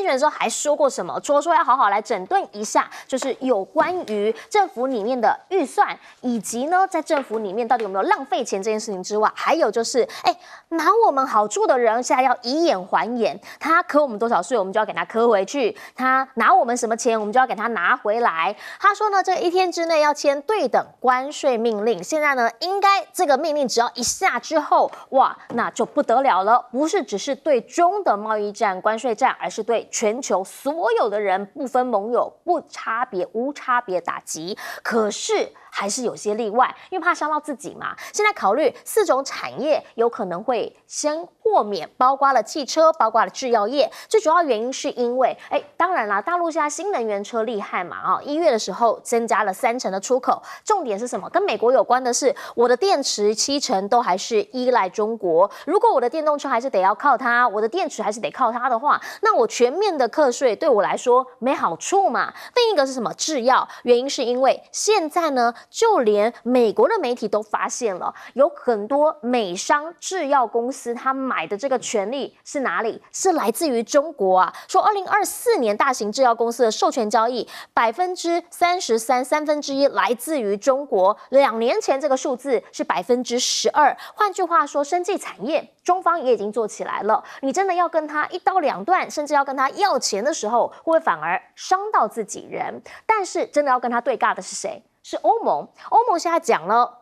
选的时候还说过什么？除了说要好好来整顿一下，就是有关于政府里面的预算，以及呢在政府里面到底有没有浪费钱这件事情之外，还有就是拿我们好处的人现在要以眼还眼，他扣我们多少税，我们就要给他扣回去；他拿我们什么钱，我们就要给他拿回来。他说呢，这1天之内要签对等关税命令。现在呢，应该这个命令只要一下之后，哇，那就不得了了，不是只是对中的贸易战、关税战，而是对全球所有的人不分盟友、不差别、无差别打击。可是还是有些例外，因为怕伤到自己嘛。现在考虑4种产业有可能会先豁免，包括了汽车，包括了制药业。最主要原因是因为，当然啦，大陆现在新能源车厉害嘛，1月的时候增加了30%的出口。重点是什么？跟美国有关的是，我的电池70%都还是依赖中国。如果我的电动车还是得要靠它，我的电池还是得靠它的话，那我全面的课税对我来说没好处嘛。另一个是什么？制药。原因是因为现在呢，就连美国的媒体都发现了，有很多美商制药公司，他买的这个权利是哪里？是来自于中国啊。说2024年大型制药公司的授权交易33%，1/3来自于中国。2年前这个数字是12%。换句话说，生技产业中方也已经做起来了。你真的要跟他一刀两断，甚至要跟他要钱的时候，会不会反而伤到自己人？但是真的要跟他对尬的是谁？是欧盟。欧盟现在讲了，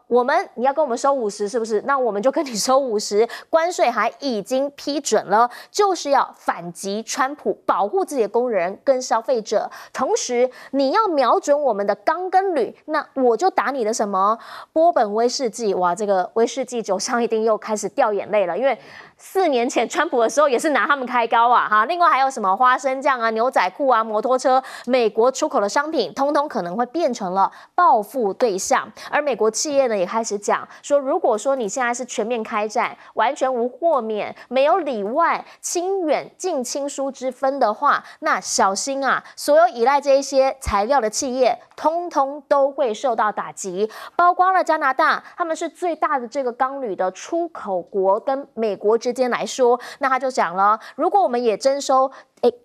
你要跟我们收50%，是不是？那我们就跟你收50%，关税还已经批准了，就是要反击川普，保护自己的工人跟消费者。同时，你要瞄准我们的钢跟铝，那我就打你的什么波本威士忌。哇，这个威士忌酒商一定又开始掉眼泪了，因为4年前川普的时候也是拿他们开刀啊哈。另外还有什么花生酱啊、牛仔裤啊、摩托车，美国出口的商品，通通可能会变成了报复对象。而美国企业呢，也开始讲说，如果说你现在是全面开战，完全无豁免，没有里外、亲远近亲疏之分的话，那小心啊，所有依赖这一些材料的企业，通通都会受到打击。包括了加拿大，他们是最大的这个钢铝的出口国，跟美国之间来说，那他就讲了，如果我们也征收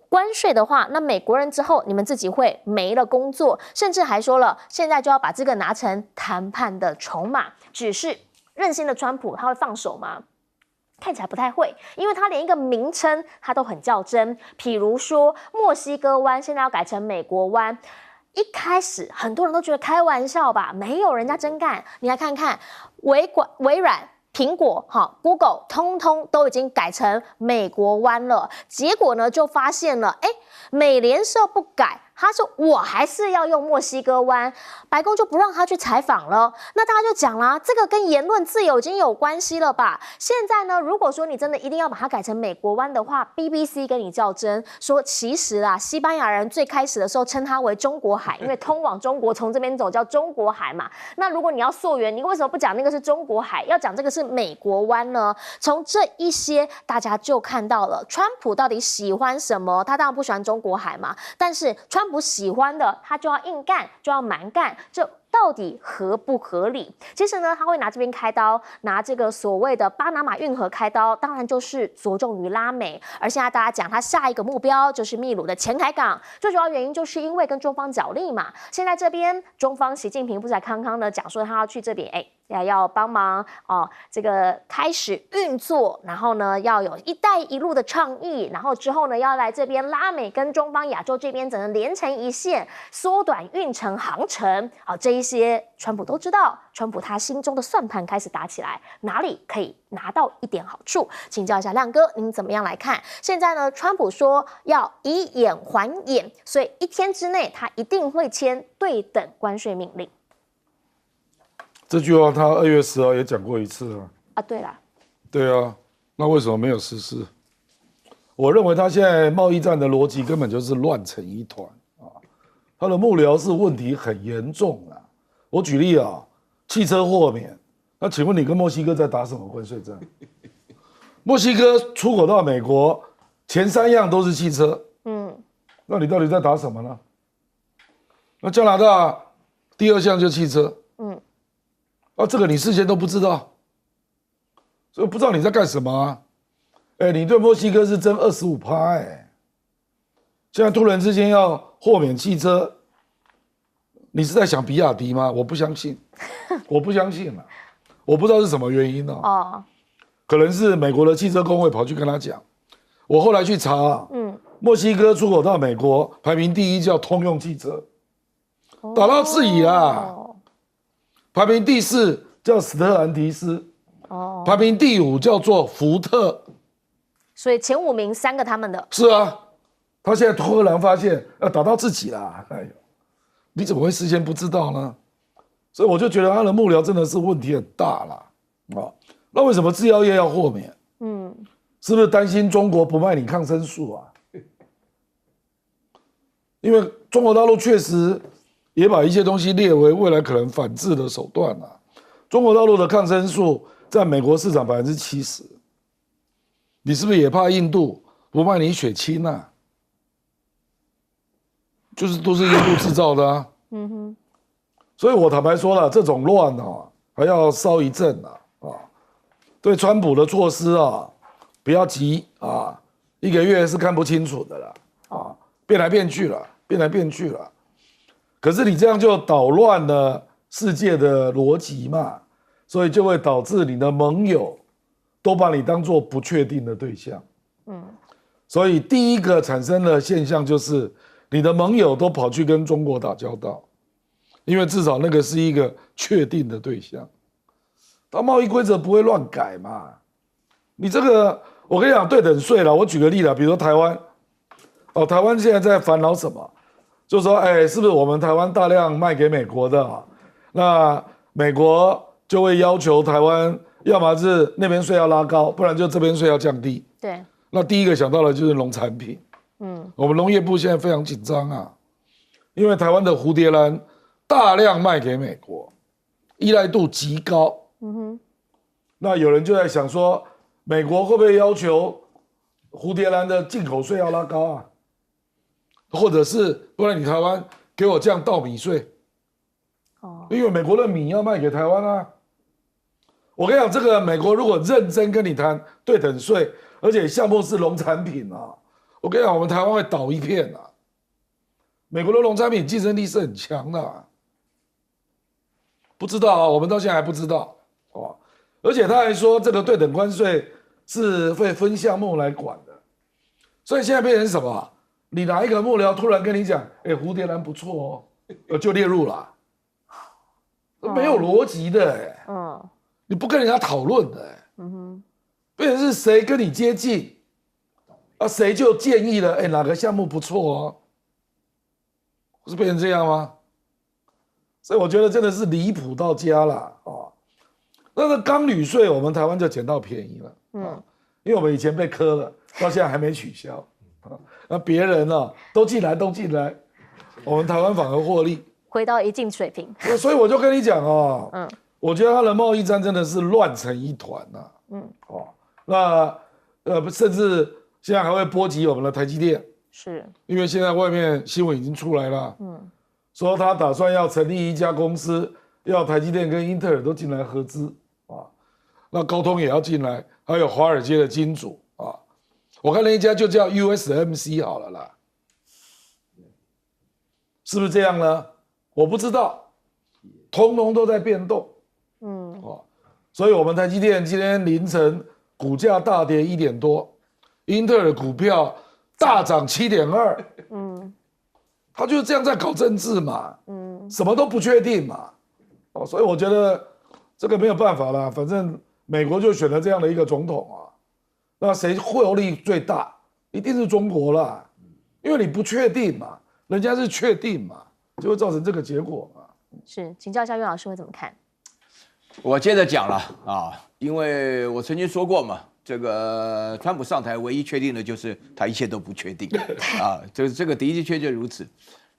关税的话，那美国人之后你们自己会没了工作，甚至还说了，现在就要把这个拿成谈判的筹码。只是任性的川普他会放手吗？看起来不太会，因为他连一个名称他都很较真。譬如说墨西哥湾现在要改成美国湾，一开始很多人都觉得开玩笑吧，没有人家真干。你来看看微软、苹果、Google 通通都已经改成美国湾了，结果呢就发现了，美联社不改，他说我还是要用墨西哥湾，白宫就不让他去采访了。那大家就讲啦，这个跟言论自由已经有关系了吧？现在呢，如果说你真的一定要把它改成美国湾的话 ，BBC 跟你较真说，其实啦，西班牙人最开始的时候称它为中国海，因为通往中国从这边走叫中国海嘛。那如果你要溯源，你为什么不讲那个是中国海，要讲这个是美国湾呢？从这一些大家就看到了，川普到底喜欢什么？他当然不喜欢中国海嘛，但是川普喜欢的，他就要硬干，就要蛮干，这到底合不合理？其实呢，他会拿这边开刀，拿这个所谓的巴拿马运河开刀，当然就是着重于拉美。而现在大家讲，他下一个目标就是秘鲁的前海港，最主要原因就是因为跟中方角力嘛。现在这边中方习近平不是才康康的讲说他要去这边，要帮忙这个开始运作，然后呢要有一带一路的倡议，然后之后呢要来这边拉美跟中方亚洲这边只能连成一线，缩短运程航程。这一些川普都知道，川普他心中的算盘开始打起来，哪里可以拿到一点好处？请教一下亮哥，您怎么样来看？现在呢，川普说要以眼还眼，所以1天之内他一定会签对等关税命令。这句话他2月10号也讲过一次对啦，对啊，那为什么没有实施？我认为他现在贸易战的逻辑根本就是乱成一团他的幕僚是问题很严重我举例汽车豁免，那请问你跟墨西哥在打什么关税战？墨西哥出口到美国前3样都是汽车，那你到底在打什么呢？那加拿大第2项就汽车，这个你事先都不知道，所以不知道你在干什么你对墨西哥是征25%现在突然之间要豁免汽车，你是在想比亚迪吗？我不相信，我不相信了，我不知道是什么原因哦。可能是美国的汽车工会跑去跟他讲。我后来去查，墨西哥出口到美国排名第1叫通用汽车，打到自己啦。排名第4叫史特兰提斯，排名第5叫做福特。所以前5名3个他们的。是啊，他现在突然发现要打到自己啦，哎呦，你怎么会事先不知道呢？所以我就觉得他的幕僚真的是问题很大啦。那为什么制药业要豁免？是不是担心中国不卖你抗生素啊？因为中国大陆确实也把一些东西列为未来可能反制的手段啊。中国大陆的抗生素在美国市场70%，你是不是也怕印度不卖你血清啊？就是都是印度制造的啊。所以我坦白说了，这种乱啊，还要烧一阵啊。对川普的措施啊，不要急啊，1个月是看不清楚的了变来变去了，变来变去了。可是你这样就捣乱了世界的逻辑嘛，所以就会导致你的盟友都把你当作不确定的对象。所以第一个产生的现象就是你的盟友都跑去跟中国打交道，因为至少那个是一个确定的对象。他贸易规则不会乱改嘛？你这个，我跟你讲，对等税了。我举个例子，比如说台湾，台湾现在在烦恼什么？就是说，是不是我们台湾大量卖给美国的那美国就会要求台湾，要么是那边税要拉高，不然就这边税要降低。对。那第一个想到的就是农产品。我们农业部现在非常紧张啊，因为台湾的蝴蝶兰大量卖给美国，依赖度极高。那有人就在想说，美国会不会要求蝴蝶兰的进口税要拉高啊？或者是不然你台湾给我降稻米税？因为美国的米要卖给台湾啊。我跟你讲，这个美国如果认真跟你谈对等税，而且项目是农产品啊，我跟你讲，我们台湾会倒一片啊。美国的农产品竞争力是很强的不知道我们到现在还不知道。而且他还说这个对等关税是会分项目来管的，所以现在变成什么？你哪一个幕僚突然跟你讲，蝴蝶兰不错就列入了，没有逻辑的你不跟人家讨论的变成是谁跟你接近谁就建议了哪个项目不错不是变成这样吗？所以我觉得真的是离谱到家了那个钢铝税，我们台湾就捡到便宜了因为我们以前被磕了，到现在还没取消那别人都进来，我们台湾反而获利，回到一定水平。所以我就跟你讲我觉得他的贸易战真的是乱成一团那甚至现在还会波及我们的台积电，是因为现在外面新闻已经出来了，说他打算要成立一家公司，要台积电跟英特尔都进来合资那高通也要进来，还有华尔街的金主我看那一家就叫 USMC 好了啦，是不是这样呢？我不知道，通通都在变动，所以我们台积电今天凌晨股价大跌1点多，英特尔股票大涨7.2，他就是这样在搞政治嘛，什么都不确定嘛，所以我觉得这个没有办法啦，反正美国就选了这样的一个总统那谁获利最大？一定是中国啦，因为你不确定嘛，人家是确定嘛，就会造成这个结果嘛。是，请教一下岳老师会怎么看？我接着讲了因为我曾经说过嘛，这个川普上台唯一确定的就是他一切都不确定这个的确如此。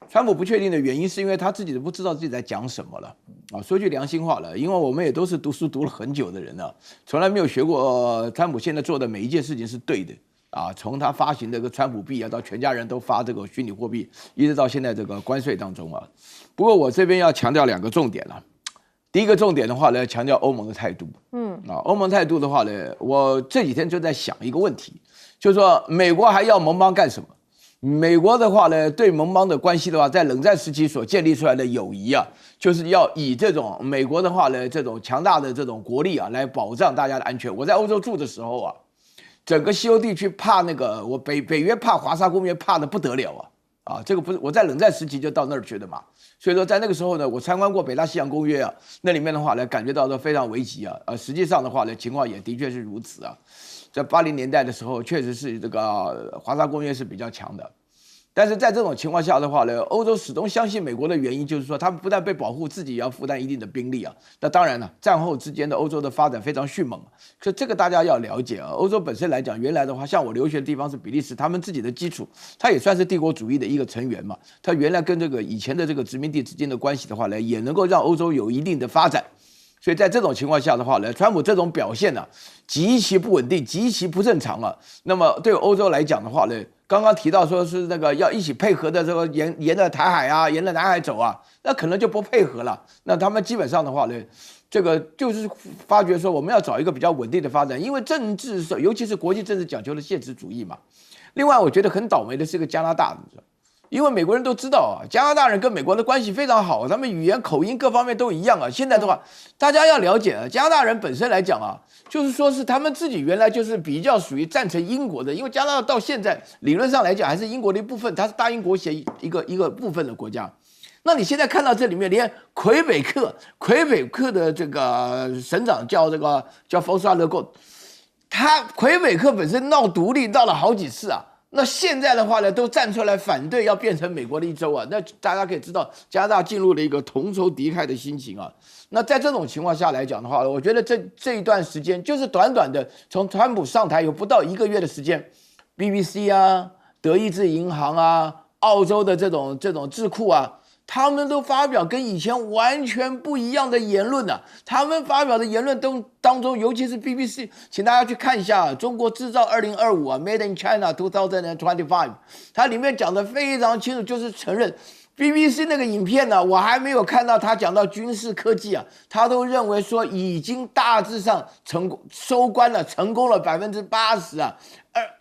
川普不确定的原因是因为他自己都不知道自己在讲什么了说句良心话了，因为我们也都是读书读了很久的人从来没有学过川普现在做的每一件事情是对的从他发行这个川普币到全家人都发这个虚拟货币，一直到现在这个关税当中不过我这边要强调2个重点了。第一个重点的话呢，强调欧盟的态度。欧盟态度的话呢，我这几天就在想一个问题，就是说美国还要盟邦干什么？美国的话呢，对盟邦的关系的话，在冷战时期所建立出来的友谊啊，就是要以这种美国的话呢，这种强大的这种国力啊，来保障大家的安全。我在欧洲住的时候啊，整个西欧地区怕那个我北约怕华沙公约怕的不得了啊，这个不是我在冷战时期就到那儿去的嘛，所以说在那个时候呢，我参观过北大西洋公约啊，那里面的话呢，感觉到都非常危急啊，实际上的话呢，情况也的确是如此啊。在80年代的时候，确实是这个华沙公约是比较强的，但是在这种情况下的话呢，欧洲始终相信美国的原因就是说，他们不但被保护，自己也要负担一定的兵力啊。那当然了，战后之间的欧洲的发展非常迅猛，所以这个大家要了解啊。欧洲本身来讲，原来的话，像我留学的地方是比利时，他们自己的基础，它也算是帝国主义的一个成员嘛。它原来跟这个以前的这个殖民地之间的关系的话呢，也能够让欧洲有一定的发展。所以在这种情况下的话呢，川普这种表现呢，极其不稳定，极其不正常啊。那么对欧洲来讲的话呢，刚刚提到说是那个要一起配合的这个沿着台海啊，沿着南海走啊，那可能就不配合了。那他们基本上的话呢，这个就是发觉说我们要找一个比较稳定的发展，因为政治尤其是国际政治讲究的现实主义嘛。另外，我觉得很倒霉的是个加拿大，因为美国人都知道啊，加拿大人跟美国的关系非常好，他们语言、口音各方面都一样啊。现在的话，大家要了解啊，加拿大人本身来讲啊，就是说是他们自己原来就是比较属于赞成英国的，因为加拿大到现在理论上来讲还是英国的一部分，它是大英国协议一个部分的国家。那你现在看到这里面，连魁北克的这个省长叫冯斯瓦勒贡，魁北克本身闹独立闹了好几次啊。那现在的话呢，都站出来反对要变成美国的一州啊，那大家可以知道加拿大进入了一个同仇敌忾的心情啊。那在这种情况下来讲的话，我觉得这一段时间就是短短的从川普上台有不到1个月的时间 ，BBC 啊、德意志银行啊、澳洲的这种智库啊，他们都发表跟以前完全不一样的言论啊。他们发表的言论当中，尤其是 BBC， 请大家去看一下中国制造2025啊 ，Made in China 2025，它里面讲的非常清楚，就是承认 BBC 那个影片呢，我还没有看到他讲到军事科技啊，他都认为说已经大致上收官了，成功了80%啊。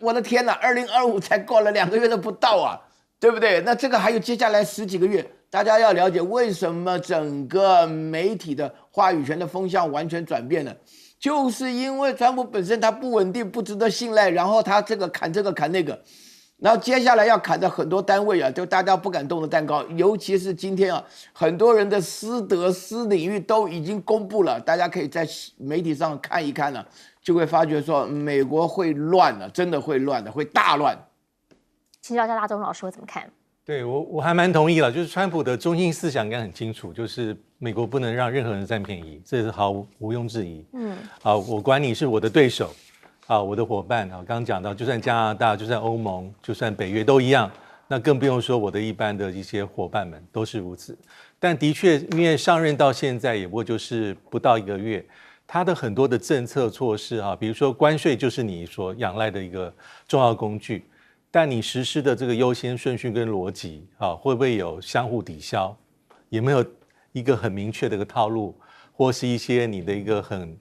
我的天哪，2025才过了2个月都不到啊，对不对？那这个还有接下来10几个月。大家要了解为什么整个媒体的话语权的风向完全转变了，就是因为川普本身他不稳定、不值得信赖，然后他这个砍那个，然后接下来要砍的很多单位啊，就大家不敢动的蛋糕，尤其是今天啊，很多人的私德、私领域都已经公布了，大家可以在媒体上看一看了，就会发觉说美国会乱了，真的会乱的，会大乱。请教一下大中老师会怎么看？对我还蛮同意了，就是川普的中心思想应该很清楚，就是美国不能让任何人占便宜，这是毋庸置疑。我管你是我的对手，我的伙伴刚刚讲到，就算加拿大，就算欧盟，就算北约都一样，那更不用说我的一般的一些伙伴们都是如此。但的确，因为上任到现在也不过就是不到1个月，他的很多的政策措施比如说关税就是你所仰赖的一个重要工具。但你实施的这个优先顺序跟逻辑会不会有相互抵消？有没有一个很明确的一个套路，或是一些你的一个很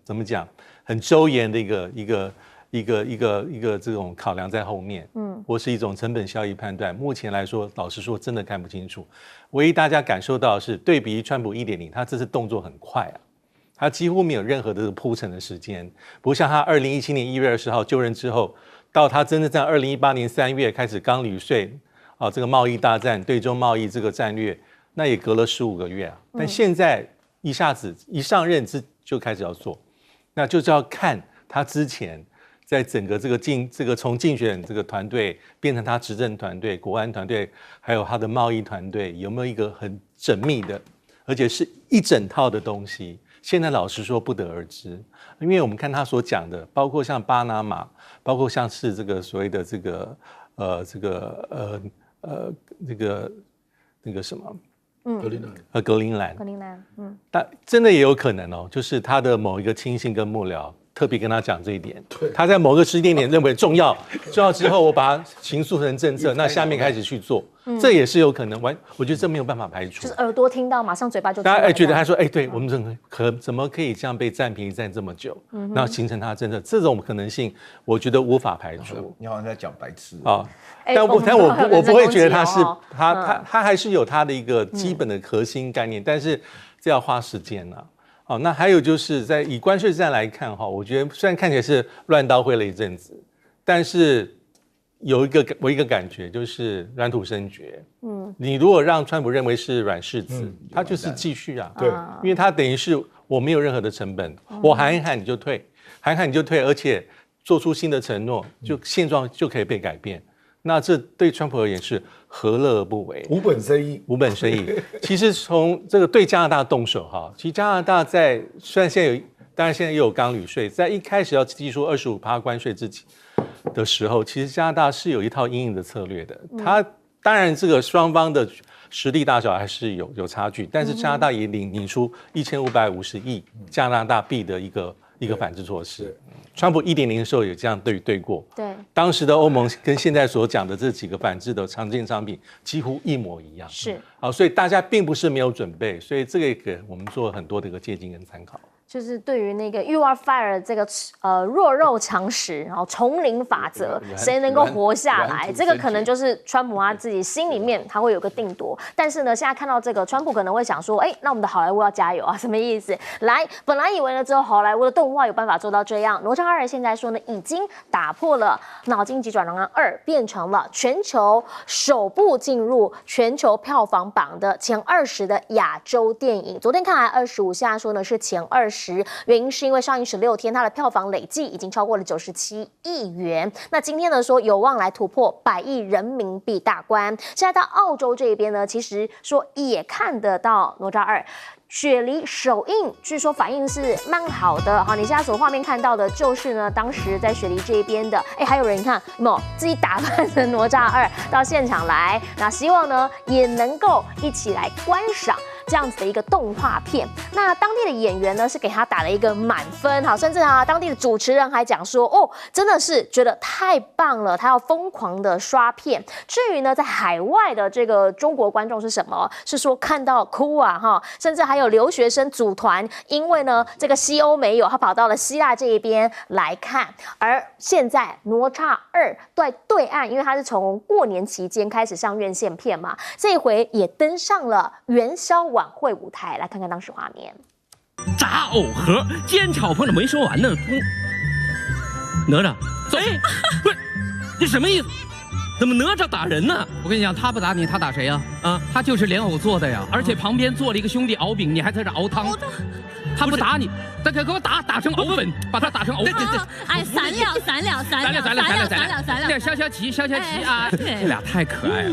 周延的一个这种考量在后面？或是一种成本效益判断。目前来说，老实说，真的看不清楚。唯一大家感受到的是，对比川普1.0，他这次动作很快啊，他几乎没有任何的铺陈的时间，不像他2017年1月20号就任之后。到他真正在2018年3月开始刚履税这个贸易大战、对中贸易这个战略，那也隔了15个月啊。但现在一下子一上任就开始要做，那就是要看他之前在整个这个从竞选这个团队变成他执政团队、国安团队，还有他的贸易团队有没有一个很缜密的，而且是一整套的东西。现在老实说不得而知，因为我们看他所讲的，包括像巴拿马，包括像是这个所谓的那个什么，格陵兰，但真的也有可能就是他的某一个亲信跟幕僚特别跟他讲这一点。他在某个时间点认为重要之后，我把它形塑成政策，那下面开始去做，这也是有可能。我觉得这没有办法排除。就是耳朵听到，马上嘴巴就大家觉得他说，对我们怎么可以这样被占便宜占这么久，然后形成他的政策，这种可能性，我觉得无法排除。你好像在讲白痴啊。但我不会觉得他是他还是有他的一个基本的核心概念，但是这要花时间啊。好，那还有就是在以关税战来看哈，我觉得虽然看起来是乱刀挥了一阵子，但是我一个感觉就是软土生绝。你如果让川普认为是软柿子，他就是继续啊。对，因为他等于是我没有任何的成本，我喊一喊你就退，而且做出新的承诺，就现状就可以被改变。那这对川普而言是何乐而不为？无本生意。其实从这个对加拿大动手哈，其实加拿大虽然当然现在也有钢铝税，在一开始要提出25%关税之前的时候，其实加拿大是有一套因应的策略的。它当然这个双方的实力大小还是有差距，但是加拿大也领出1550亿加拿大币的一个反制措施。川普1.0的时候也这样对过，对，当时的欧盟跟现在所讲的这几个反制的常见商品几乎一模一样，是，好，所以大家并不是没有准备，所以这个给我们做很多的一个借鉴跟参考。就是对于那个 "You are fire" 这个弱肉强食，然后丛林法则，谁能够活下来，这个可能就是川普他自己心里面他会有个定夺。但是呢，现在看到这个，川普可能会想说，那我们的好莱坞要加油啊，什么意思？本来以为呢，只有好莱坞的动画有办法做到这样，哪吒2现在说呢，已经打破了脑筋急转弯2，变成了全球首部进入全球票房榜的前20的亚洲电影。昨天看来25，现在说呢是前20。原因是因为上映16天，它的票房累计已经超过了97亿元。那今天呢说有望来突破100亿人民币大关。现在到澳洲这边呢，其实说也看得到哪吒2。雪梨首映，据说反应是蛮好的。好，你现在所画面看到的就是呢，当时在雪梨这边的，还有人看有没有自己打扮成哪吒2到现场来？那希望呢也能够一起来观赏这样子的一个动画片。那当地的演员呢是给他打了一个满分，好，甚至当地的主持人还讲说，真的是觉得太棒了，他要疯狂的刷片。至于呢，在海外的这个中国观众是什么？是说看到哭啊哈，甚至还有留学生组团，因为呢这个西欧没有，他跑到了希腊这一边来看。而现在哪吒2在对岸，因为他是从过年期间开始上院线片嘛，这一回也登上了元宵晚会舞台，来看看当时画面。炸藕盒，煎炒烹着没说完呢。哪吒，走！不是，你什么意思？怎么哪吒打人呢？我跟你讲，他不打你，他打谁呀？他就是莲藕做的呀，而且旁边坐了一个兄弟熬饼，你还在这熬汤。他不打你，他给我打成藕粉，把他打成藕粉。散了，消旗啊！这俩太可爱了。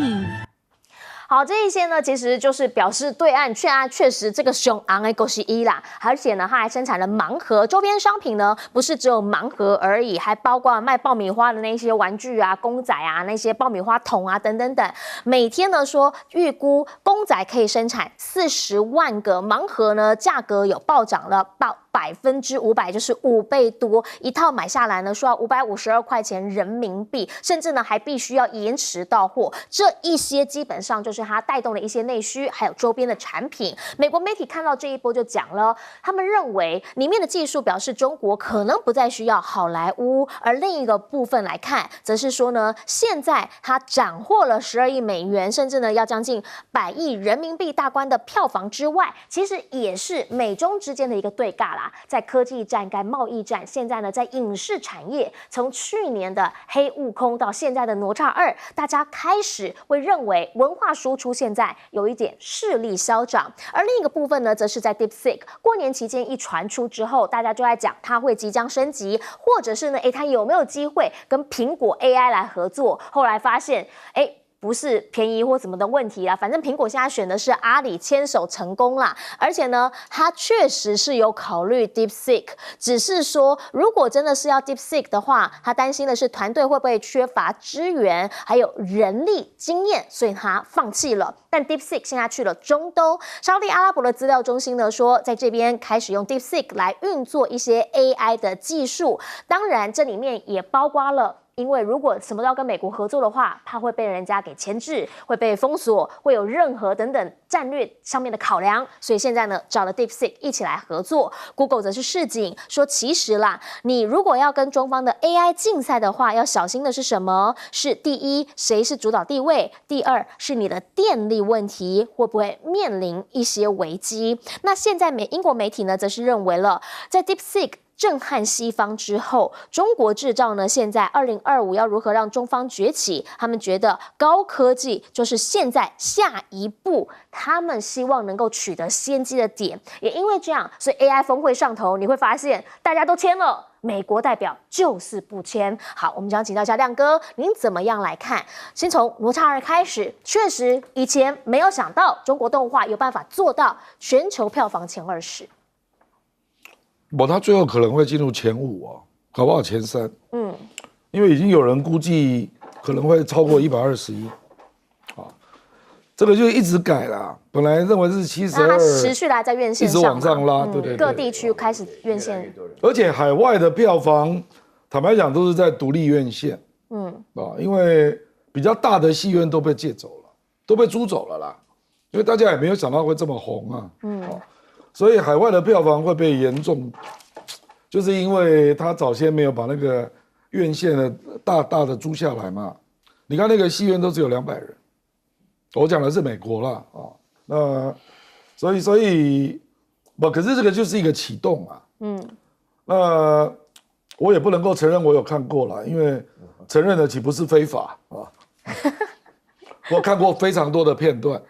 好，这一些呢，其实就是表示对岸确实这个熊昂的狗是一啦，而且呢，它还生产了盲盒周边商品呢，不是只有盲盒而已，还包括卖爆米花的那些玩具啊、公仔啊、那些爆米花桶啊等等等。每天呢说预估公仔可以生产40万个，盲盒呢价格有暴涨了500%，就是5倍多，一套买下来呢说要552块钱人民币，甚至呢还必须要延迟到货。这一些基本上就是它带动了一些内需，还有周边的产品。美国媒体看到这一波就讲了，他们认为里面的技术表示中国可能不再需要好莱坞，而另一个部分来看，则是说呢，现在它斩获了12亿美元，甚至呢要将近100亿人民币大关的票房之外，其实也是美中之间的一个对尬啦。在科技战跟贸易战，现在呢在影视产业，从去年的黑悟空到现在的哪吒2，大家开始会认为文化输出现在有一点势力消长。而另一个部分呢，则是在 DeepSeek 过年期间一传出之后，大家就在讲它会即将升级，或者是呢它有没有机会跟苹果 AI 来合作。后来发现不是便宜或怎么的问题啦，反正苹果现在选的是阿里牵手成功啦，而且呢，它确实是有考虑 DeepSeek， 只是说如果真的是要 DeepSeek 的话，他担心的是团队会不会缺乏资源，还有人力经验，所以他放弃了。但 DeepSeek 现在去了中东，沙特阿拉伯的资料中心呢说，在这边开始用 DeepSeek 来运作一些 AI 的技术，当然这里面也包括了。因为如果什么都要跟美国合作的话，它会被人家给钳制，会被封锁，会有任何等等战略上面的考量，所以现在呢找了 DeepSeek 一起来合作。Google 则是示警说，其实啦，你如果要跟中方的 AI 竞赛的话，要小心的是什么？是第一，谁是主导地位；第二，是你的电力问题会不会面临一些危机。那现在英国媒体呢，则是认为了，在 DeepSeek震撼西方之后，中国制造呢，现在2025要如何让中方崛起？他们觉得高科技就是现在下一步他们希望能够取得先机的点。也因为这样，所以 AI 峰会上头，你会发现大家都签了，美国代表就是不签。好，我们将请教一下亮哥，您怎么样来看？先从哪吒2开始，确实以前没有想到中国动画有办法做到全球票房前20。他最后可能会进入前5哦，搞不好前3。因为已经有人估计可能会超过120亿，这个就一直改啦。本来认为是72，那它持续来在院线上，一直往上拉，对对对，各地区开始院线，而且海外的票房，坦白讲都是在独立院线，因为比较大的戏院都被借走了，都被租走了啦，因为大家也没有想到会这么红啊，所以海外的票房会被严重，就是因为他早先没有把那个院线的大的租下来嘛。你看那个戏院都只有200人，我讲的是美国啦啊。那所以可是这个就是一个启动啊。那我也不能够承认我有看过啦，因为承认的岂不是非法啊？我看过非常多的片段。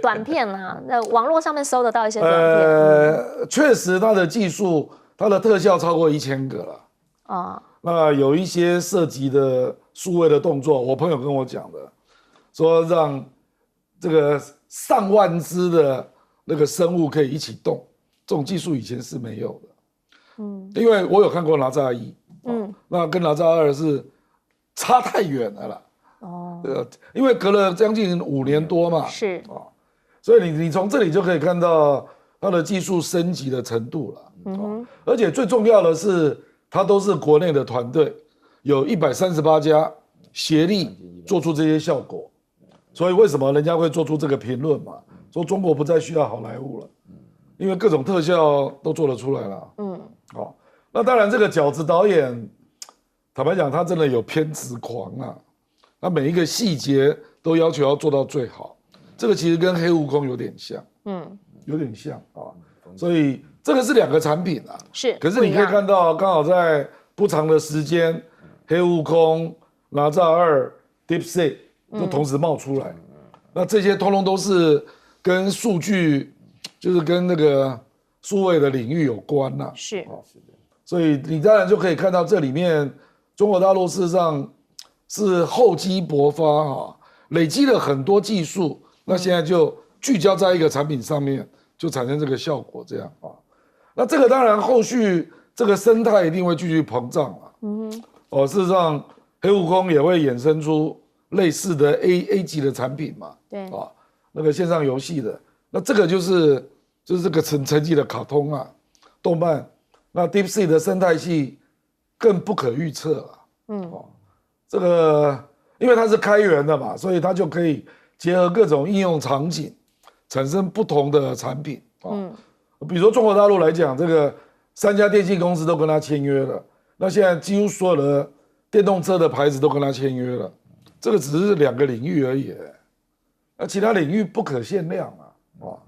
短片啊，那网络上面搜得到一些短片。确实，它的技术、它的特效超过1000个了。那有一些涉及的数位的动作，我朋友跟我讲的，说让这个上万只的那个生物可以一起动，这种技术以前是没有的。因为我有看过哪吒1，那跟哪吒2是差太远了啦。因为隔了将近5年多嘛，是所以你从这里就可以看到它的技术升级的程度了。而且最重要的是，它都是国内的团队，有138家协力做出这些效果。所以为什么人家会做出这个评论嘛？说中国不再需要好莱坞了，因为各种特效都做得出来了。那当然这个饺子导演，坦白讲，他真的有偏执狂啊。他每一个细节都要求要做到最好，这个其实跟黑悟空有点像，有点像啊，所以这个是2个产品啊，是。可是你可以看到，刚好在不长的时间，黑悟空、哪吒2、DeepSeek 都同时冒出来，那这些通通都是跟数据，就是跟那个数位的领域有关呐，是，所以你当然就可以看到这里面中国大陆事实上是厚积薄发啊，累积了很多技术，那现在就聚焦在一个产品上面，就产生这个效果这样啊。那这个当然后续这个生态一定会继续膨胀啊。事实上黑悟空也会衍生出类似的 A 级的产品嘛，对啊，那个线上游戏的，那这个就是这个层级的卡通啊，动漫，那 DeepSeek 的生态系更不可预测了，这个因为它是开源的嘛，所以它就可以结合各种应用场景，产生不同的产品比如说中国大陆来讲，这个3家电信公司都跟他签约了，那现在几乎所有的电动车的牌子都跟他签约了，这个只是2个领域而已，那其他领域不可限量啊。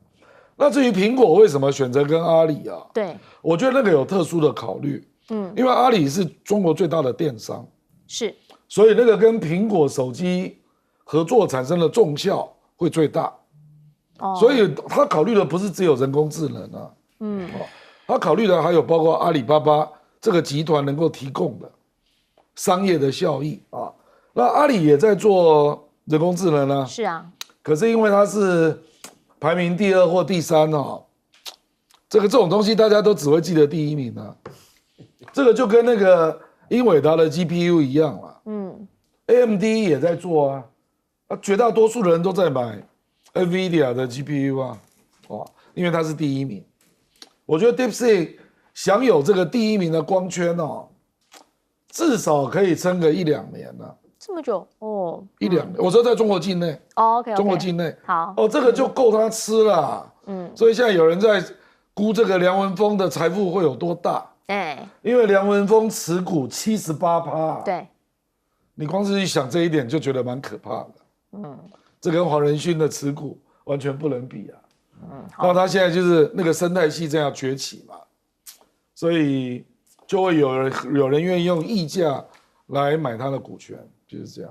那至于苹果为什么选择跟阿里啊？对，我觉得那个有特殊的考虑，因为阿里是中国最大的电商，是。所以那个跟苹果手机合作产生的重效会最大，所以他考虑的不是只有人工智能啊，他考虑的还有包括阿里巴巴这个集团能够提供的商业的效益啊。那阿里也在做人工智能啊。是啊，可是因为它是排名第2或第3哦，这种东西大家都只会记得第1名啊。这个就跟那个英伟达的 GPU 一样啦。AMD 也在做啊，绝大多数的人都在买 NVIDIA 的 GPU 啊，因为它是第1名。我觉得 DeepSeek 享有这个第1名的光圈哦，至少可以撑个1-2年了。这么久哦，1-2年，我说在中国境内。，OK，中国境内。好，这个就够他吃了。所以现在有人在估这个梁文峰的财富会有多大。因为梁文峰持股78%。对。你光是去想这一点就觉得蛮可怕的。这跟黄仁勋的持股完全不能比啊。那他现在就是那个生态系这样崛起嘛，所以就会有人愿意用溢价来买他的股权，就是这样。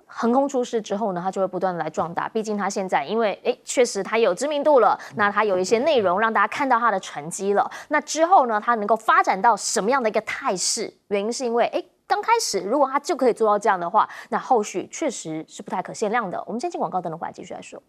横空出世之后呢，他就会不断的来壮大。毕竟他现在因为确实他有知名度了，那他有一些内容让大家看到他的成绩了。那之后呢，他能够发展到什么样的一个态势？原因是因为刚开始如果他就可以做到这样的话，那后续确实是不太可限量的。我们先进广告，等等回来继续来说。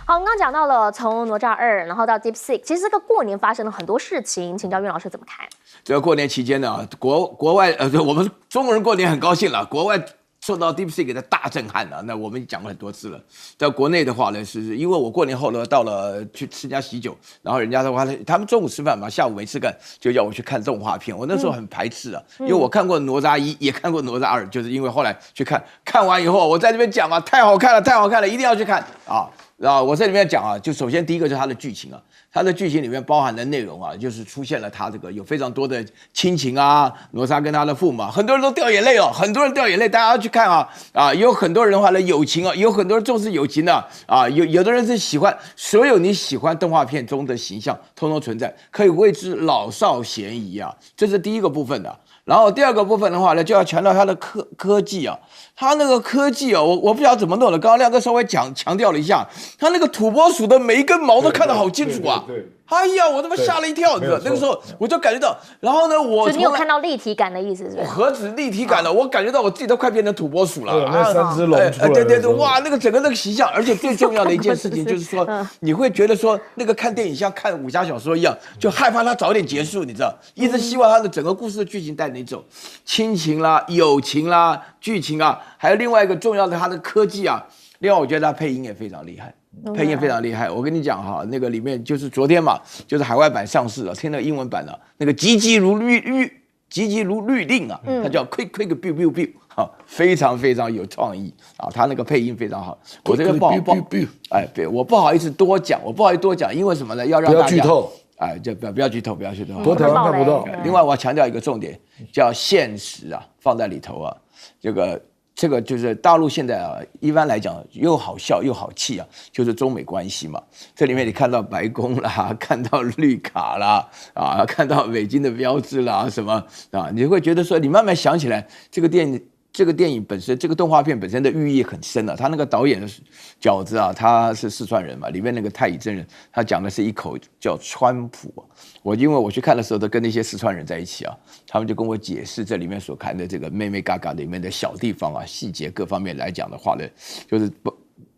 好，我们刚刚讲到了从哪吒2，然后到 DeepSeek， 其实这个过年发生了很多事情，请教岳老师怎么看？这个过年期间呢，国外我们中国人过年很高兴了，国外受到 DeepSeek 的大震撼了。那我们讲过很多次了。在国内的话呢，是因为我过年后呢，到了去吃家喜酒，然后人家的话呢，他们中午吃饭嘛，下午没事干，就叫我去看动画片。我那时候很排斥啊，因为我看过哪吒1，也看过哪吒2，就是因为后来去看，看完以后我在这边讲啊，太好看了，太好看了，一定要去看啊。然后我在里面讲啊，就首先第一个就是它的剧情啊，它的剧情里面包含的内容啊，就是出现了它这个有非常多的亲情啊，哪吒跟他的父母，很多人都掉眼泪哦，很多人掉眼泪，大家要去看啊，有很多人的话呢友情啊，有很多人重视友情的啊，有的人是喜欢所有你喜欢动画片中的形象，通通存在，可以为之老少咸宜啊，这是第一个部分的。然后第二个部分的话呢，就要强调它的科技啊，它那个科技啊，我不晓得怎么弄的。刚刚亮哥稍微强调了一下，它那个土拨鼠的每一根毛都看得好清楚啊。对，哎呀，我他妈吓了一跳，你知道？那个时候我就感觉到，然后呢，就你有看到立体感的意思是不是？我何止立体感了，我感觉到我自己都快变成土拨鼠了。那3只龙出来了。对，哇，那个整个那个形象，而且最重要的一件事情就是说，你会觉得说那个看电影像看武侠小说一样，就害怕它早点结束，你知道？一直希望它的整个故事的剧情带你走，亲情啦、友情啦、剧情啊，还有另外一个重要的它的科技啊。另外，我觉得它配音也非常厉害。配音非常厉害，我跟你讲哈，那个里面就是昨天嘛，就是海外版上市了，听那个英文版的，那个急急如律令啊，它叫 quick biu biu biu， 非常非常有创意啊，它那个配音非常好。我这个对，我不好意思多讲，因为什么呢？要让大家不要剧透，就不要剧透，多台湾看不到。另外，我要强调一个重点，叫现实啊，放在里头啊，这个就是大陆现在啊，一般来讲又好笑又好气啊，就是中美关系嘛。这里面你看到白宫啦，看到绿卡啦，看到美金的标志啦，什么啊，你会觉得说，你慢慢想起来，这个电影本身，这个动画片本身的寓意很深了。他那个导演的饺子啊，他是四川人嘛，里面那个太乙真人，他讲的是一口叫川普啊。因为我去看的时候，都跟那些四川人在一起啊，他们就跟我解释这里面所看的这个妹妹嘎嘎里面的小地方啊，细节各方面来讲的话呢，就是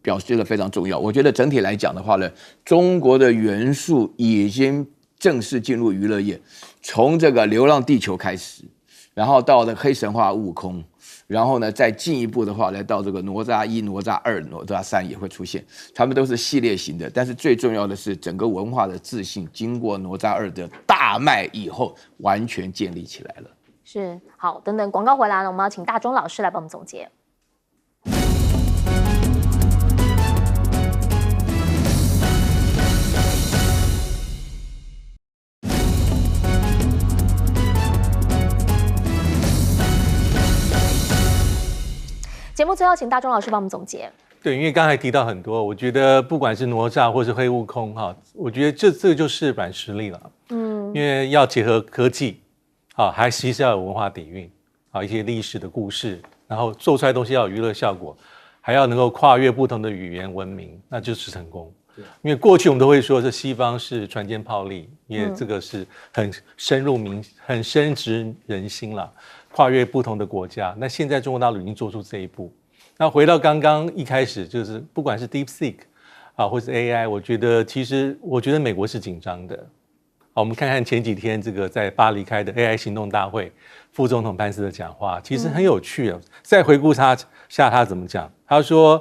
表示的非常重要。我觉得整体来讲的话呢，中国的元素已经正式进入娱乐业，从这个《流浪地球》开始，然后到了黑神话悟空。然后呢，再进一步的话，来到这个哪吒1、哪吒2、哪吒3也会出现，他们都是系列型的。但是最重要的是，整个文化的自信经过哪吒2的大卖以后，完全建立起来了。是，好，等等广告回来了，我们要请大钟老师来帮我们总结。节目最后，请大钟老师帮我们总结。对，因为刚才提到很多，我觉得不管是哪吒或是黑悟空哈，我觉得这就是软实力了。因为要结合科技，还其实要有文化底蕴，一些历史的故事，然后做出来的东西要有娱乐效果。还要能够跨越不同的语言文明，那就是成功。因为过去我们都会说这西方是船坚炮利，因为这个是很很深植人心了，跨越不同的国家。那现在中国大陆已经做出这一步。那回到刚刚一开始，就是不管是 DeepSeek 啊，或是 AI， 我觉得美国是紧张的。我们看看前几天这个在巴黎开的 AI 行动大会，副总统潘斯的讲话，其实很有趣啊。再回顾他怎么讲，他说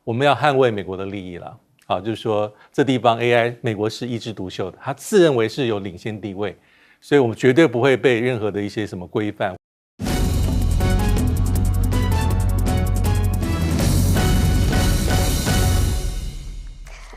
我们要捍卫美国的利益了。就是说这地方 AI 美国是一枝独秀的，他自认为是有领先地位，所以我们绝对不会被任何的一些什么规范。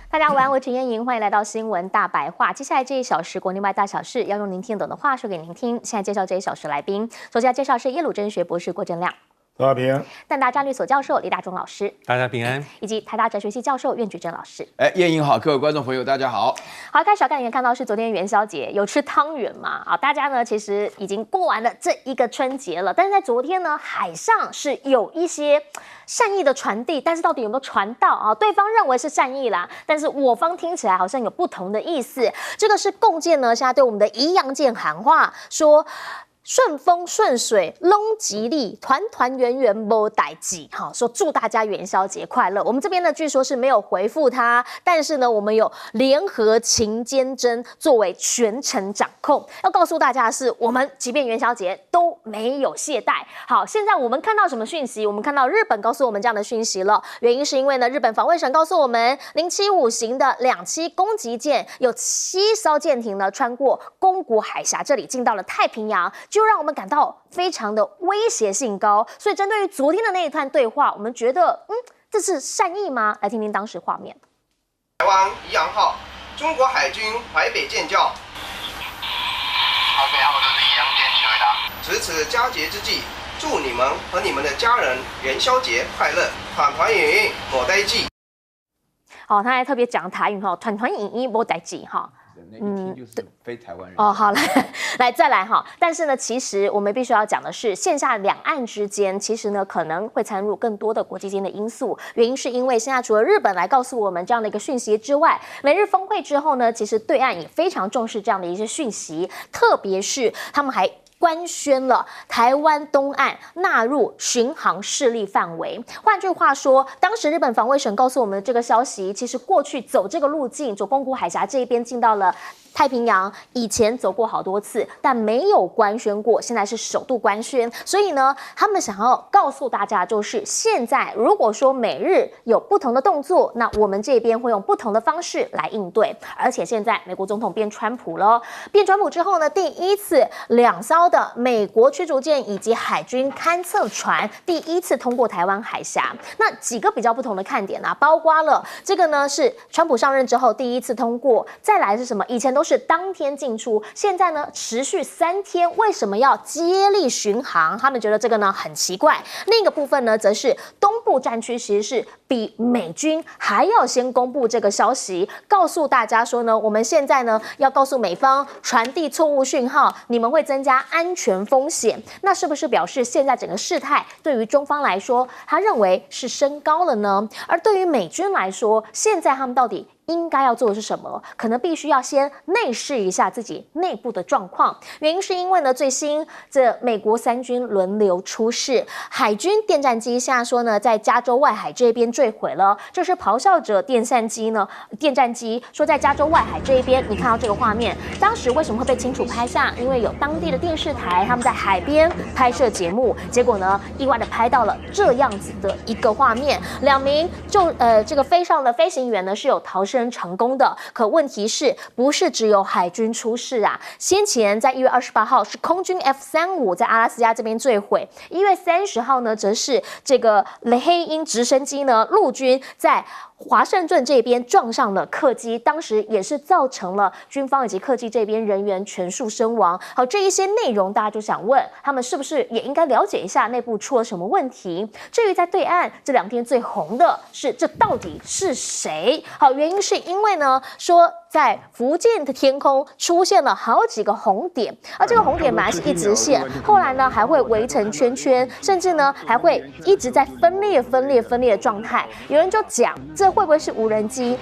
大家晚安，我陈燕莹，欢迎来到新闻大白话。接下来这1小时国内外大小事，要用您听懂的话说给您听。现在介绍这1小时来宾，首先要介绍是耶鲁真学博士郭正亮。大家平安。淡大战略所教授李大中老师，大家平安，以及台大哲学系教授苑举正老师。燕莹好，各位观众朋友，大家好。好，开始要带您看到是昨天元宵节，有吃汤圆嘛？大家呢其实已经过完了这一个春节了，但是在昨天呢，海上是有一些善意的传递，但是到底有没有传到啊？对方认为是善意啦，但是我方听起来好像有不同的意思。这个是共建呢，现在对我们的宜阳舰喊话说。顺风顺水，拢吉利，团团圆圆，没代志。好，说祝大家元宵节快乐。我们这边呢，据说是没有回复他，但是呢，我们有联合勤监侦作为全程掌控。要告诉大家的是，我们即便元宵节都没有懈怠。好，现在我们看到什么讯息？我们看到日本告诉我们这样的讯息了。原因是因为呢，日本防卫省告诉我们，075型的2栖攻击舰有7艘舰艇呢穿过宫古海峡这里，进到了太平洋。就让我们感到非常的威胁性高，所以针对于昨天的那一段对话，我们觉得，这是善意吗？来听听当时画面。台湾宜阳号，中国海军淮北舰教。台北号，这是宜阳舰，请回答。值此佳节之际，祝你们和你们的家人元宵节快乐，团团圆圆，莫代志。好，他还特别讲台语哈，团团圆圆，莫代志哈。一听就是非台湾人好来再来哈。但是呢，其实我们必须要讲的是，线下两岸之间，其实呢可能会掺入更多的国际间的因素。原因是因为现在除了日本来告诉我们这样的一个讯息之外，美日峰会之后呢，其实对岸也非常重视这样的一些讯息，特别是他们还官宣了台湾东岸纳入巡航势力范围。换句话说，当时日本防卫省告诉我们的这个消息，其实过去走这个路径，走宫古海峡这一边进到了太平洋，以前走过好多次，但没有官宣过，现在是首度官宣。所以呢，他们想要告诉大家，就是现在如果说美日有不同的动作，那我们这边会用不同的方式来应对。而且现在美国总统变川普了，变川普之后呢，第一次2艘的美国驱逐舰以及海军勘测船第一次通过台湾海峡。那几个比较不同的看点啊，包括了这个呢是川普上任之后第一次通过，再来是什么？以前都是当天进出，现在呢持续3天，为什么要接力巡航？他们觉得这个呢很奇怪。另一个部分呢，则是东部战区其实是比美军还要先公布这个消息，告诉大家说呢，我们现在呢要告诉美方传递错误讯号，你们会增加安全风险。那是不是表示现在整个事态对于中方来说，他认为是升高了呢？而对于美军来说，现在他们到底应该要做的是什么？可能必须要先内视一下自己内部的状况。原因是因为呢，最新这美国3军轮流出事，海军电战机现在说呢，在加州外海这边坠毁了。这是咆哮者电战机说在加州外海这一边，你看到这个画面，当时为什么会被清楚拍下？因为有当地的电视台他们在海边拍摄节目，结果呢，意外的拍到了这样子的一个画面，2名这个飞上的飞行员呢是有逃生成功的，可问题是不是只有海军出事啊？先前在1月28号是空军 F-35在阿拉斯加这边坠毁，1月30号呢则是这个黑鹰直升机呢陆军在华盛顿这边撞上了客机，当时也是造成了军方以及客机这边人员全数身亡。好，这一些内容大家就想问，他们是不是也应该了解一下内部出了什么问题？至于在对岸这2天最红的是这到底是谁？好，原因是因为呢，说在福建的天空出现了好几个红点，而这个红点本来是一直线，后来呢还会围成圈圈，甚至呢还会一直在分裂的状态。有人就讲，这会不会是无人机？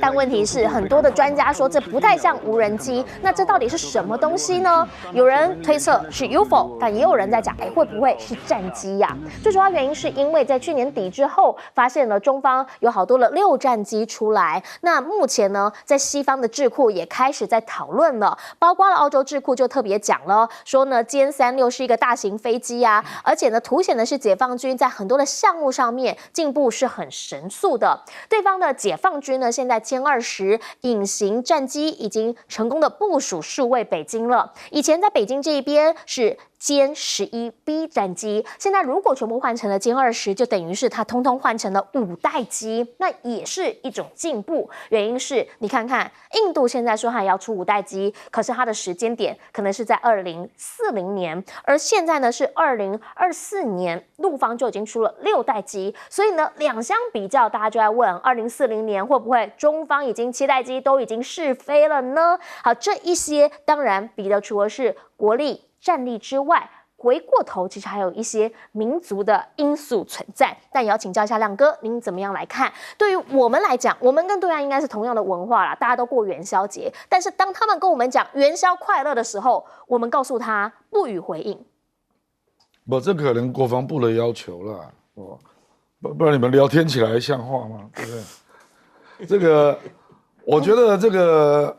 但问题是，很多的专家说这不太像无人机，那这到底是什么东西呢？有人推测是 UFO， 但也有人在讲，会不会是战机呀？最主要原因是因为在去年底之后，发现了中方有好多的6战机出来。那目前呢，在西方的智库也开始在讨论了，包括了澳洲智库就特别讲了，说呢歼36是一个大型飞机啊，而且呢凸显的是解放军在很多的项目上面进步是很神速的。对方的解放军呢，现在歼20隐形战机已经成功的部署数位北京了。以前在北京这一边是歼11B 战机，现在如果全部换成了歼20，就等于是它通通换成了5代机，那也是一种进步。原因是你看看，印度现在说它也要出5代机，可是它的时间点可能是在2040年，而现在呢是2024年，陆方就已经出了6代机，所以呢两相比较，大家就在问2040年会不会中方已经7代机都已经试飞了呢？好，这一些当然比的除了是国力战力之外，回过头其实还有一些民族的因素存在。但也要请教一下亮哥，您怎么样来看？对于我们来讲，我们跟对岸应该是同样的文化啦，大家都过元宵节，但是当他们跟我们讲元宵快乐的时候，我们告诉他不予回应。不，这可能国防部的要求啦，哦，不然你们聊天起来像话吗？对不对？这个，我觉得这个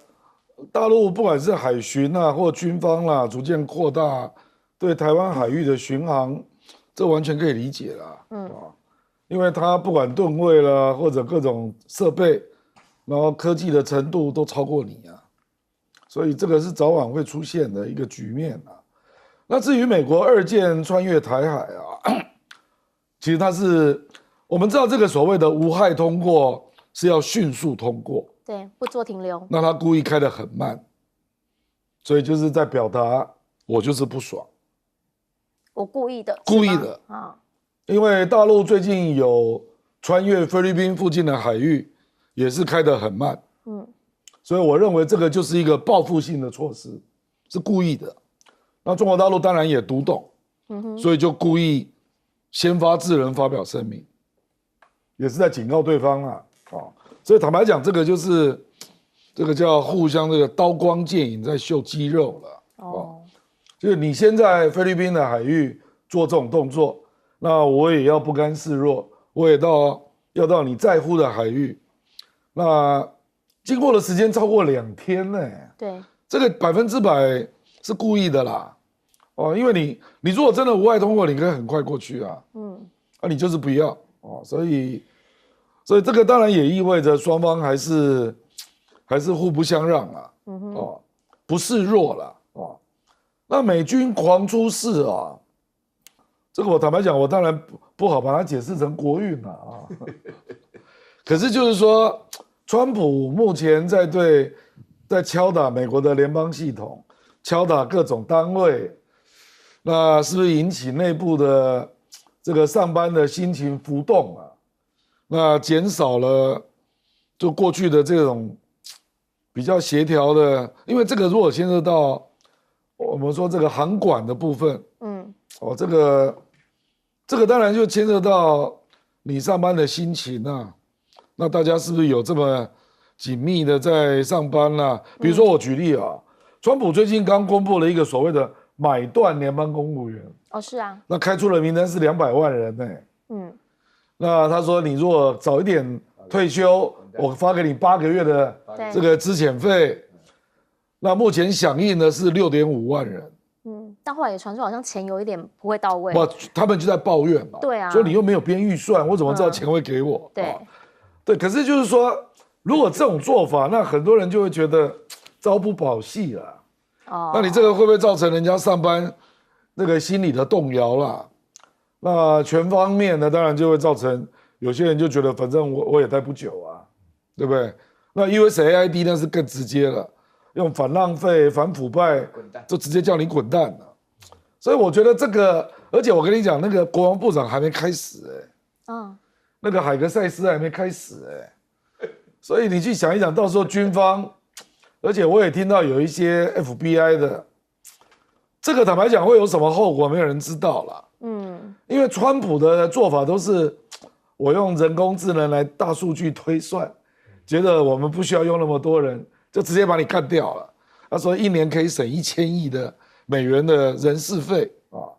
大陆不管是海巡啊或军方啦，逐渐扩大对台湾海域的巡航，这完全可以理解啦。因为它不管吨位啦或者各种设备，然后科技的程度都超过你啊，所以这个是早晚会出现的一个局面啊。那至于美国2舰穿越台海啊，其实它是我们知道这个所谓的无害通过是要迅速通过，对，不做停留。那他故意开得很慢，所以就是在表达我就是不爽，我故意的，故意的啊。因为大陆最近有穿越菲律宾附近的海域，也是开得很慢，所以我认为这个就是一个报复性的措施，是故意的。那中国大陆当然也读懂，所以就故意先发制人发表声明，也是在警告对方啊。所以坦白讲，这个就是这个叫互相这个刀光剑影在秀肌肉了。就是你先在菲律宾的海域做这种动作，那我也要不甘示弱，我也要到你在乎的海域。那经过的时间超过2天呢？对，这个100%是故意的啦。因为你如果真的无害通过，你可以很快过去啊。你就是不要所以这个当然也意味着双方还是互不相让啊。不示弱了那美军狂出事啊，这个我坦白讲，我当然不好把它解释成国运啊。可是就是说，川普目前在敲打美国的联邦系统，敲打各种单位，那是不是引起内部的这个上班的心情浮动啊？那减少了就过去的这种比较协调的，因为这个如果牵涉到我们说这个航管的部分，这个当然就牵涉到你上班的心情啊。那大家是不是有这么紧密的在上班啊？比如说我举例啊，川普最近刚公布了一个所谓的买断联邦公务员。是啊。那开出的名单是200万人呢。那他说你如果早一点退休，我发给你8个月的这个资遣费。那目前响应的是6.5万人。但后来也传出好像钱有一点不会到位。他们就在抱怨嘛。对啊。说你又没有编预算，我怎么知道钱会给我？对，可是就是说，如果这种做法，那很多人就会觉得朝不保夕了。那你这个会不会造成人家上班那个心理的动摇啦？那全方面的当然就会造成有些人就觉得，反正我也待不久啊，对不对？那 USAID 那是更直接了，用反浪费、反腐败，就直接叫你滚蛋了。所以我觉得这个，而且我跟你讲，那个国防部长还没开始那个海格塞斯还没开始所以你去想一想，到时候军方，而且我也听到有一些 FBI 的，这个坦白讲会有什么后果，没有人知道啦。因为川普的做法都是我用人工智能来大数据推算，觉得我们不需要用那么多人，就直接把你干掉了。他说1年可以省1000亿的美元的人事费啊。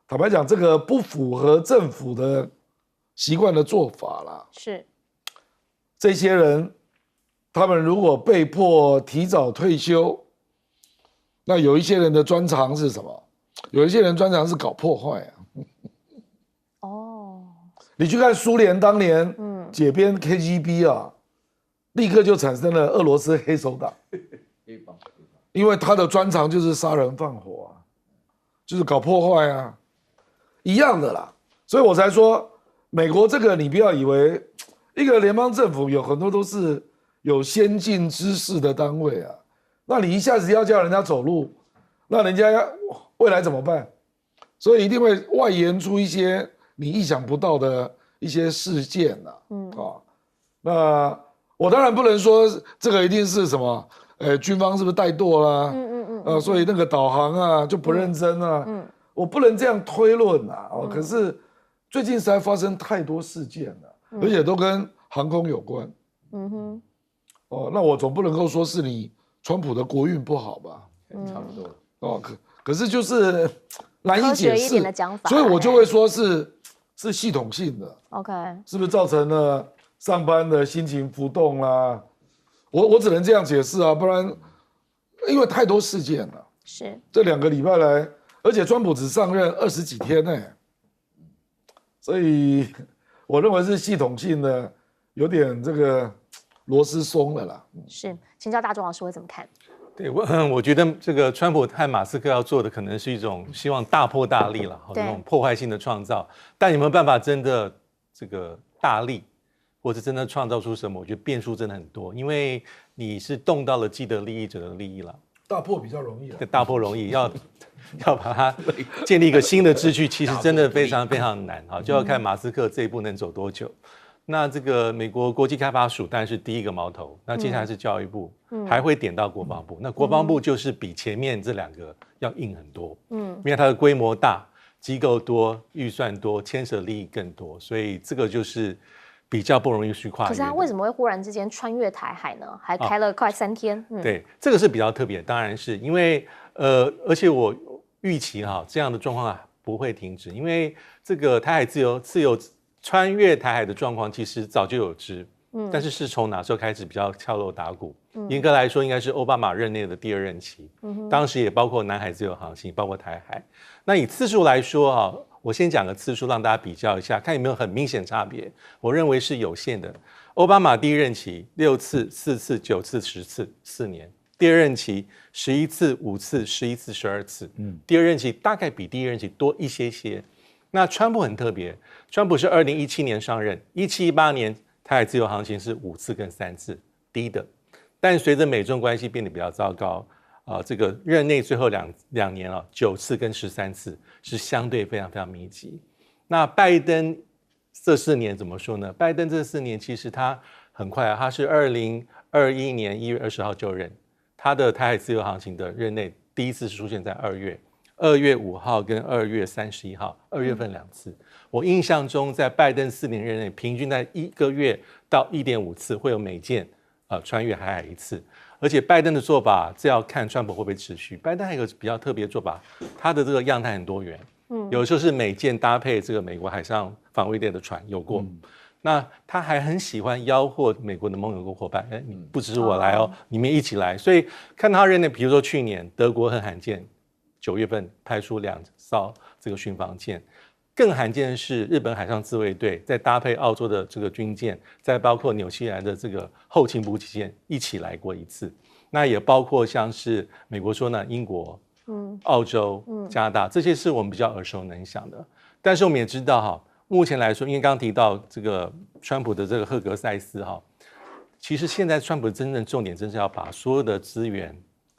坦白讲，这个不符合政府的习惯的做法啦。是，这些人，他们如果被迫提早退休，那有一些人的专长是什么？有一些人专长是搞破坏啊。哦，你去看苏联当年解编 KGB 啊，立刻就产生了俄罗斯黑手党，因为他的专长就是杀人放火啊，就是搞破坏啊，一样的啦。所以我才说，美国这个你不要以为一个联邦政府有很多都是有先进知识的单位啊，那你一下子要叫人家走路，那人家未来怎么办？所以一定会外延出一些你意想不到的一些事件啊。那我当然不能说这个一定是什么，军方是不是怠惰啦？所以那个导航啊就不认真啊。我不能这样推论啊。可是最近实在发生太多事件了，而且都跟航空有关。那我总不能够说是你川普的国运不好吧？差不多。可是就是难以解释，所以我就会说是系统性的。OK， 是不是造成了上班的心情浮动啦？我只能这样解释啊，不然因为太多事件了。是这2个礼拜来，而且川普只上任20几天呢，所以我认为是系统性的，有点这个螺丝松了啦。是，请教大众老师会怎么看？对，我觉得这个川普和马斯克要做的可能是一种希望大破大立了，这种破坏性的创造。但有没有办法真的这个大立，或是真的创造出什么？我觉得变数真的很多，因为你是动到了既得利益者的利益了。大破比较容易，大破容易，要把它建立一个新的秩序，其实真的非常非常难啊，就要看马斯克这一步能走多久。那这个美国国际开发署当然是第一个矛头，那接下来是教育部，还会点到国防部。那国防部就是比前面这2个要硬很多，因为它的规模大、机构多、预算多、牵涉利益更多，所以这个就是比较不容易去跨越。可是他为什么会忽然之间穿越台海呢？还开了快3天。对，这个是比较特别，当然是因为而且我预期这样的状况不会停止，因为这个台海自由穿越台海的状况其实早就有之，但是从哪时候开始比较敲锣打鼓？严格来说，应该是奥巴马任内的第2任期，当时也包括南海自由航行，包括台海。那以次数来说我先讲个次数，让大家比较一下，看有没有很明显差别。我认为是有限的。奥巴马第1任期6次、4次、9次、10次，4年；第2任期11次、5次、11次、12次。第2任期大概比第1任期多一些些。那川普很特别，川普是2017年上任，17、18年台海自由航行是5次跟3次，低的。但随着美中关系变得比较糟糕，这个任内最后两年9次跟13次是相对非常非常密集。那拜登这4年怎么说呢？拜登这4年其实他很快他是2021年1月20号就任，他的台海自由航行的任内第一次是出现在2月5号跟2月31号，2月份2次。我印象中，在拜登4年任内，平均在1个月到1.5次会有美舰穿越海1次。而且拜登的做法，这要看川普会不会持续。拜登还有一个比较特别的做法，他的这个样态很多元，有时候是美舰搭配这个美国海上防卫队的船有过。那他还很喜欢吆喝美国的盟友跟伙伴，你不只是我来你们一起来。所以看他任内，比如说去年德国很罕见。9月份派出2艘这个巡防舰，更罕见的是日本海上自卫队再搭配澳洲的这个军舰，再包括纽西兰的这个后勤补给舰一起来过1次。那也包括像是美国说呢，英国、澳洲、加拿大，这些是我们比较耳熟能详的。但是我们也知道目前来说，因为刚刚提到这个川普的这个赫格塞斯其实现在川普的真正重点真是要把所有的资源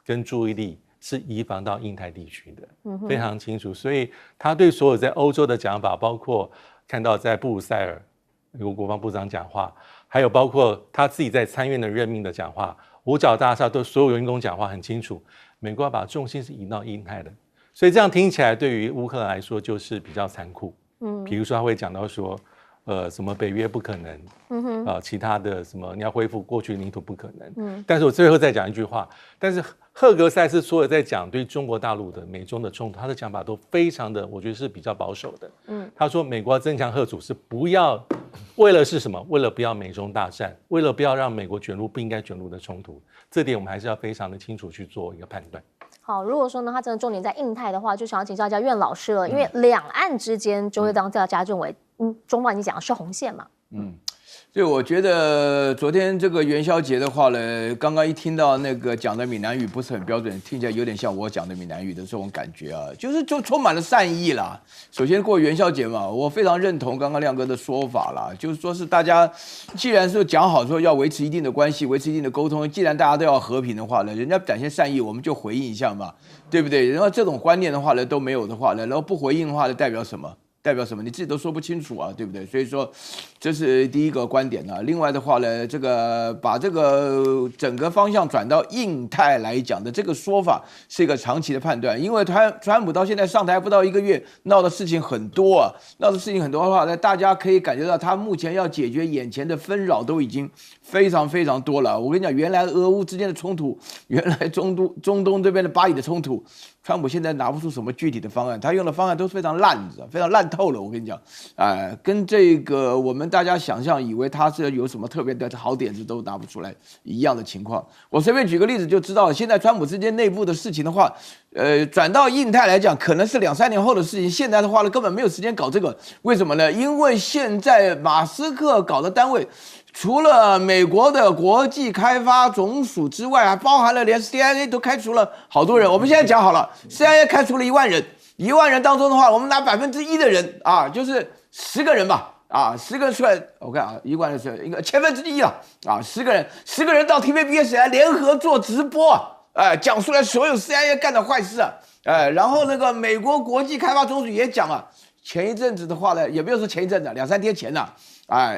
跟注意力是移防到印太地区的，非常清楚。所以他对所有在欧洲的讲法，包括看到在布鲁塞尔美国国防部长讲话，还有包括他自己在参院的任命的讲话，五角大厦都所有员工讲话很清楚，美国要把重心是移到印太的，所以这样听起来对于乌克兰来说就是比较残酷。比如说他会讲到说，什么北约不可能，其他的什么你要恢复过去的领土不可能，但是我最后再讲一句话，但是赫格塞斯所有在讲对中国大陆的美中的冲突，他的讲法都非常的，我觉得是比较保守的。他说美国要增强嚇阻是不要，为了是什么？为了不要美中大战，为了不要让美国卷入不应该卷入的冲突，这点我们还是要非常的清楚去做一个判断。好，如果说呢，他真的重点在印太的话，就想要请教一下苑老师了，因为两岸之间就会让大家认为，中方已经讲的是红线嘛。所以我觉得昨天这个元宵节的话呢，刚刚一听到那个讲的闽南语不是很标准，听起来有点像我讲的闽南语的这种感觉啊，就充满了善意啦。首先过元宵节嘛，我非常认同刚刚亮哥的说法啦，就是说是大家既然是讲好说要维持一定的关系，维持一定的沟通，既然大家都要和平的话呢，人家展现善意，我们就回应一下嘛，对不对？然后这种观念的话呢都没有的话呢，然后不回应的话呢，代表什么？代表什么？你自己都说不清楚啊，对不对？所以说，这是第一个观点啊。另外的话呢，这个把这个整个方向转到印太来讲的这个说法是一个长期的判断，因为川普到现在上台不到1个月，闹的事情很多啊，闹的事情很多的话呢，大家可以感觉到他目前要解决眼前的纷扰都已经非常非常多了。我跟你讲，原来俄乌之间的冲突，原来中东这边的巴以的冲突，川普现在拿不出什么具体的方案，他用的方案都是非常烂的，非常烂透了。我跟你讲，跟这个我们大家想象以为他是有什么特别的好点子都拿不出来一样的情况。我随便举个例子就知道了，现在川普之间内部的事情的话，转到印太来讲，可能是2-3年后的事情。现在的话呢，根本没有时间搞这个。为什么呢？因为现在马斯克搞的单位，除了美国的国际开发总署之外，还包含了连 CIA 都开除了好多人。我们现在讲好了 ，CIA 开除了1万人，1万人当中的话，我们拿1%的人啊，就是10个人吧。10个人出来，我看1万人是一个1/1000了，10个人到 TVBS 来联合做直播讲出来所有 CIA 干的坏事然后那个美国国际开发总署也讲了，前一阵子的话呢，也没有说前一阵子，2-3天前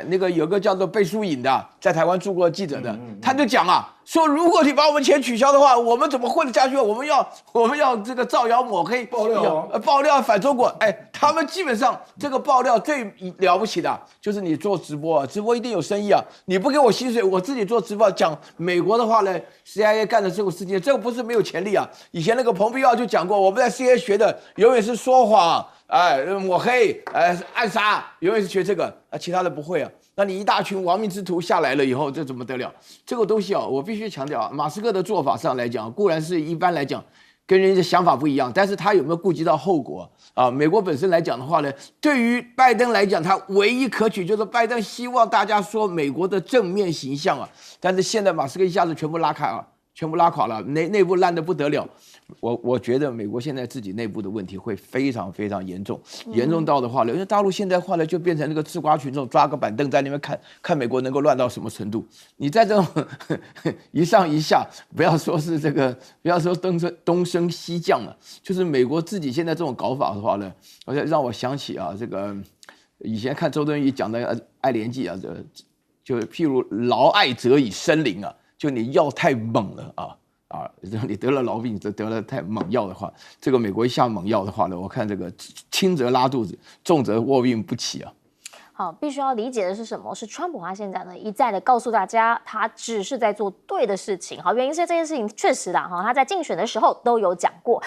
那个有个叫做贝书颖的，在台湾驻过记者的，他就讲说如果你把我们钱取消的话，我们怎么混得下去？我们要这个造谣抹黑，爆料反中国。他们基本上这个爆料最了不起的就是你做直播，直播一定有生意啊！你不给我薪水，我自己做直播讲美国的话呢 ，CIA 干的这种事情，这个不是没有潜力啊！以前那个蓬佩奥就讲过，我们在 CIA 学的永远是说谎。抹黑，暗杀，永远是学这个其他的不会啊。那你一大群亡命之徒下来了以后，这怎么得了？这个东西我必须强调马斯克的做法上来讲，固然是一般来讲跟人家的想法不一样，但是他有没有顾及到后果美国本身来讲的话呢，对于拜登来讲，他唯一可取就是拜登希望大家说美国的正面形象但是现在马斯克一下子全部拉开全部拉垮了，内部烂得不得了。我觉得美国现在自己内部的问题会非常非常严重，严重到的话呢，因为大陆现在话呢就变成那个吃瓜群众，抓个板凳在那边看美国能够乱到什么程度。你在这种一上一下，不要说是这个，不要说东升西降了，就是美国自己现在这种搞法的话呢，而且让我想起这个以前看周敦颐讲的爱莲记就譬如劳爱则以生灵就你药太猛了你得了痨病，得了太猛药的话，这个美国一下猛药的话呢，我看这个轻则拉肚子，重则卧病不起好，必须要理解的是什么？是川普他现在呢一再的告诉大家，他只是在做对的事情。好，原因是这件事情确实他在竞选的时候都有讲过。